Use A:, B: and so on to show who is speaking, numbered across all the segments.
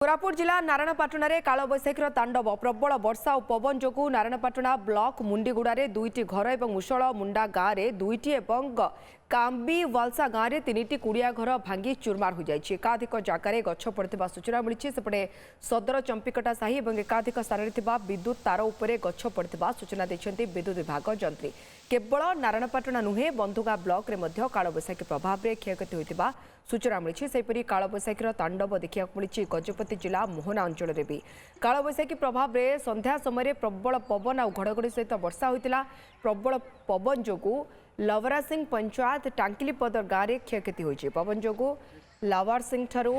A: कोरापुट जिला नारायणपाटना रे कालबैशाखीर तांडव प्रबल वर्षा और पवन जो नारायणपाटना ब्लॉक मुंडीगुड़ा दुईटी घर और मुसल मुंडा गाँव में दुईटी और काम्बी वालसा गाँव में 3टी कुड़िया घर भांगी चूरमार हो जाए। एकाधिक जगार गछ पड़ता सूचना मिली। सेपटे सदर चंपिकटा साही और एकाधिक स्थान में विद्युत तार उपरे गछ पड़ता सूचना देते विद्युत विभाग जंत्री। केवल नारायणपाटना नुहे बंधुगा ब्लॉक में कालबैशाखी प्रभाव में क्षयक्षति होता सूचना मिली। सेपरी कालबैशाखीर तांडव देखा मिली गजपति जिला मोहना अंचल में भी कालबैशाखी प्रभाव में संध्या समय प्रबल पवन और घड़घड़ी सहित वर्षा होता। प्रबल पवन जो लवरा सिंह पंचायत टांकिलीपदर गाँव में क्षयक्षति होती। पवन जो लवर सिंह ठारू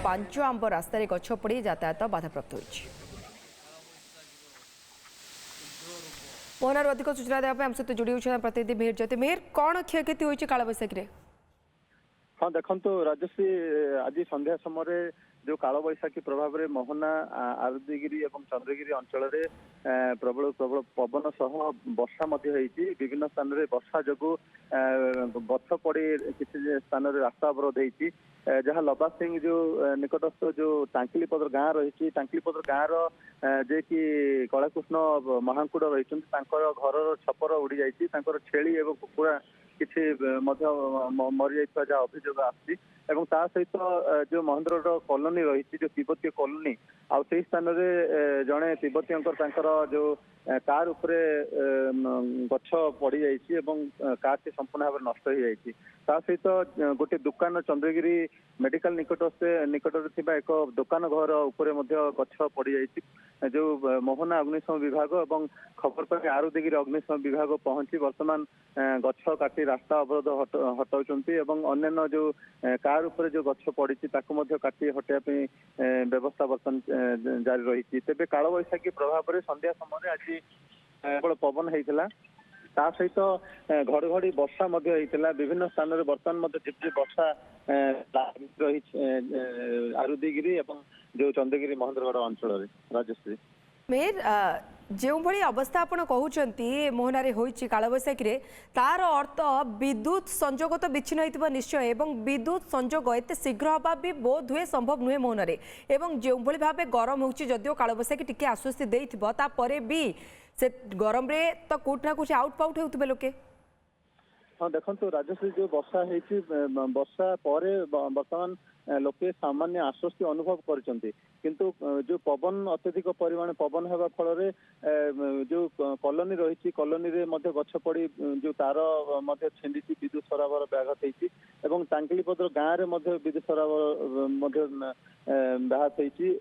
A: 5 आंब रास्तार गछ पड़ यातायात बाधाप्राप्त होती। मोहनार अधिक सूचना देवाई आम सहित जोड़ी होती प्रतिनिधि मिहिर ज्योति। मिहिर कौन क्षयक्षति होती कालबैशाखी?
B: हाँ देखो राजश्री आज संध्या समय जो कालबैशाखी प्रभाव में मोहना आरदीगिरी और चंद्रगिरी अंचल में प्रबल प्रबल पवन सह वर्षा विभिन्न स्थान में वर्षा जो गछ पड़ किसी स्थान में रास्ता अवरोध होती। जहाँ लबा सिंह जो निकटस्थ जो टांकिलीपदर गाँव रही टांकिलीपदर गाँव जे कि कलाकृष्ण महाकुड़ रही घर छपर उड़ी जाती छेली और कुकुड़ा किसी मरी जा अभियोग आसी सहित जो महेंद्र कॉलोनी रही जो तिब्बतीय कॉलोनी आ स्थान में जड़े तिब्बतीय जो कार उपरे गछ पड़ जाइए कार टी संपूर्ण भाव नष्ट हो जाइए। सहित गोटे दुकान चंद्रगिरी मेडिकल निकट एक दुकान घर उपरे गछ पड़ जाइए। जो मोहना अग्निशम विभाग और खबर पर आरुदिगिरी अग्निशम विभाग पहुंची वर्तमान गछ काटी रास्ता अवरोध हटाउछंती एवं अन्य जो कार उपरे जो गछ पड़ी काटी हटाई व्यवस्था बर्तमान जारी रही। तेज कालबैशाखी प्रभाव में संध्या समय आज केवल पवन होता सहित घड़घड़ी वर्षा होता। विभिन्न स्थान में बर्तमान झिपझिप वर्षा रही आरुदिगिरी और जो चंद्रगिरी महेंद्रगढ़ अंचल में। राजश्री
A: मेर जो भली अवस्था आपण कहते मोहनारे होइछि कालबैशाखी तार अर्थ विद्युत संजोग तो विच्छिन्न होइतिबा निश्चय एवं विद्युत संजोग एत शीघ्र हवा भी बोध हुए संभव नुहे मोहनारे एवं जो भली भाबे गरम होउछि जदियो कालबैशाखी टिके आश्वस्ति देइथिबो ता परे भी से गरम रे तो कुछ ना कुछ आउट पाउट होउतबे लोके।
B: हाँ देखो राजश्री जो वर्षा होती वर्षा पर बर्तमान लोके सामान्य आश्वस्ति अनुभव करछंती किंतु जो पवन अत्यधिक परिमाण पवन होगा फल जो कॉलोनी रही कॉलोनी रे मध्य गछ पड़ी जो तार छेंडी विद्युत सरबराह व्याघात होती और टांकिलीपदर गाँव में विद्युत सरबराह व्याघात होती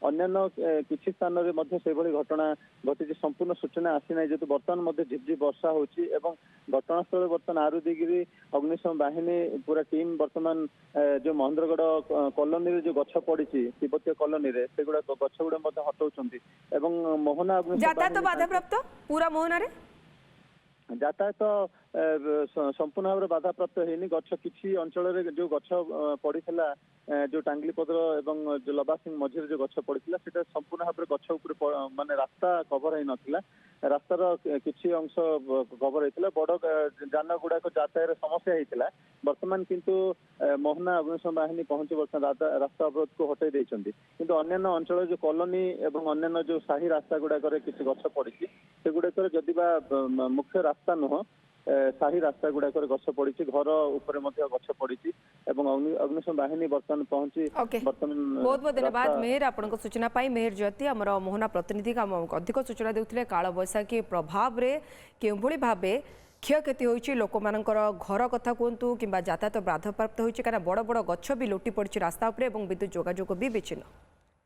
B: अन्य किसी स्थान में से घटना घटी संपूर्ण सूचना आसी ना जेहेतु बर्तमान झिपझिप वर्षा होती घटनास्थल बर्तमान आरुदिगिरी अग्निशम बाहिनी पूरा टीम बर्तमान जो महेंद्रगढ़ कॉलोनी जो गछ पड़ी तिब्बतीय कॉलोनी रे से गुड़ा गछ गुड़ा हटाउछंती एवं मोहना
A: यातायात बाधाप्राप्त पूरा मोहना रे
B: यातायात संपूर्ण भाव में बाधाप्राप्त होनी। गछ किसी अंचल जो गछ पड़ा जो टांगलीपदर और जो लबा सिंह मझे जो गछ पड़ा से संपूर्ण भाव में गछ माने रास्ता कवर हो नाला रास्तार किसी अंश कवर होता बड़ जान गुड़ाक यातायात समस्या होता। बर्तमान किंतु मोहना अग्निशम बाहिनी पहुंची बर्तमान रास्ता अवरोध को हटाई देइछंती किंतु अन्य अंचल जो कॉलोनी और अन्य जो साही रास्ता गुड़ाक किसी गछ पड़ी से गुड़ाक जदि मुख्य रास्ता नुह साही रास्ता गुड़ाक गछ पड़ी घर उपर गछ पड़ी अग्निशम बाहिनी बर्तमान पहुंची बर्तमान
A: बहुत बहुत धन्यवाद मेहर आपन सूचना पाई। मेहर ज्योति आमर मोहना प्रतिनिधि अधिक सूचना देउथिले कालबैशाखी प्रभाव रे केउभली भाबे क्षयक्षति होइछि लोक मानकर घर कथा कहतु कि यातायात बाधाप्राप्त होइछि कारण बड़ बड़ गछ भी लोटी पड़ी रास्ता उपरे और विद्युत जोगाजोग भी विच्छिन्न।